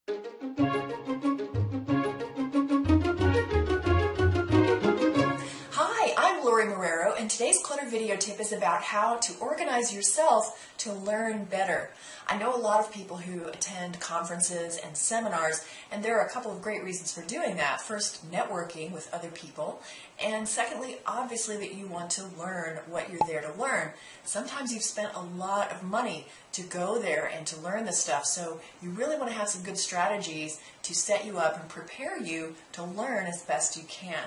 Hi, I'm Lorie Marrero, and today's Clutter Video Tip is about how to organize yourself to learn better. I know a lot of people who attend conferences and seminars, and there are a couple of great reasons for doing that. First, networking with other people, and secondly, obviously that you want to learn what you're there to learn. Sometimes you've spent a lot of money to go there and to learn this stuff, so you really want to have some good strategies to set you up and prepare you to learn as best you can.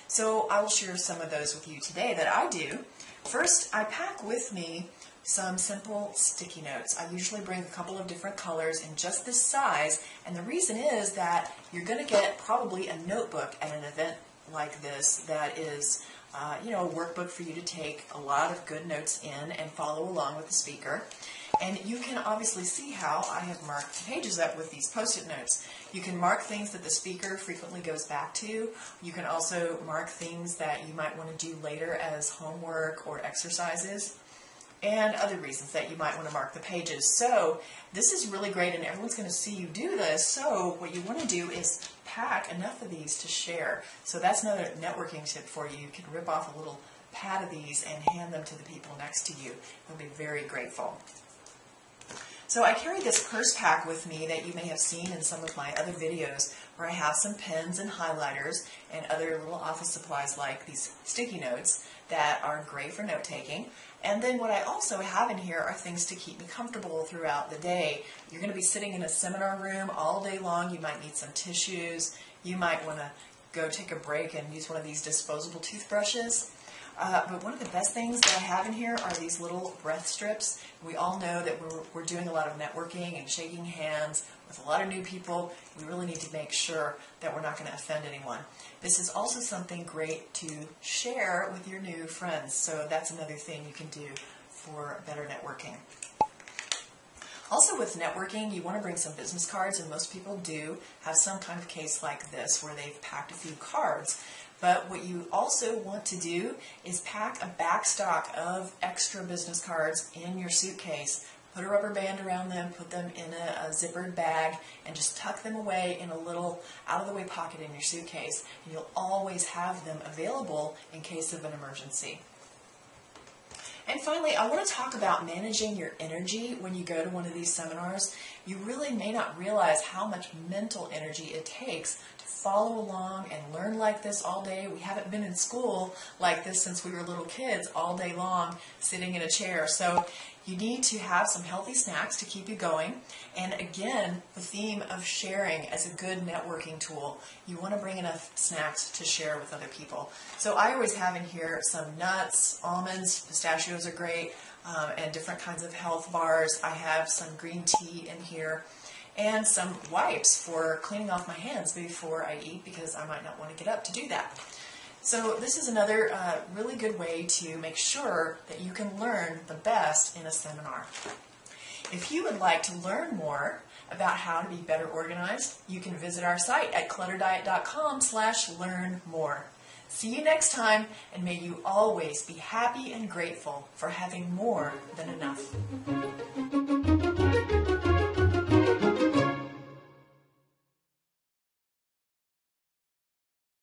So I will share some of those with you today that I do. First, I pack with me some simple sticky notes. I usually bring a couple of different colors in just this size, and the reason is that you're going to get probably a notebook at an event like this that is a workbook for you to take a lot of good notes in and follow along with the speaker. And you can obviously see how I have marked the pages up with these Post-it notes. You can mark things that the speaker frequently goes back to. You can also mark things that you might want to do later as homework or exercises, and other reasons that you might want to mark the pages. So this is really great, and everyone's going to see you do this. So what you want to do is pack enough of these to share. So that's another networking tip for you. You can rip off a little pad of these and hand them to the people next to you. They'll be very grateful. So I carry this purse pack with me that you may have seen in some of my other videos, where I have some pens and highlighters and other little office supplies like these sticky notes that are great for note-taking. And then what I also have in here are things to keep me comfortable throughout the day. You're going to be sitting in a seminar room all day long. You might need some tissues. You might want to go take a break and use one of these disposable toothbrushes. But one of the best things that I have in here are these little breath strips. We all know that we're doing a lot of networking and shaking hands with a lot of new people. We really need to make sure that we're not going to offend anyone. This is also something great to share with your new friends. So that's another thing you can do for better networking. Also with networking, you want to bring some business cards, and most people do have some kind of case like this where they've packed a few cards. But what you also want to do is pack a back stock of extra business cards in your suitcase. Put a rubber band around them, put them in a zippered bag, and just tuck them away in a little out-of-the-way pocket in your suitcase. And you'll always have them available in case of an emergency. And finally, I want to talk about managing your energy when you go to one of these seminars. You really may not realize how much mental energy it takes to follow along and learn like this all day. We haven't been in school like this since we were little kids, all day long, sitting in a chair. So you need to have some healthy snacks to keep you going. And again, the theme of sharing as a good networking tool. You want to bring enough snacks to share with other people. So I always have in here some nuts, almonds, pistachios are great, and different kinds of health bars. I have some green tea in here, and some wipes for cleaning off my hands before I eat, because I might not want to get up to do that. So this is another really good way to make sure that you can learn the best in a seminar. If you would like to learn more about how to be better organized, you can visit our site at clutterdiet.com/learn-more. See you next time, and may you always be happy and grateful for having more than enough.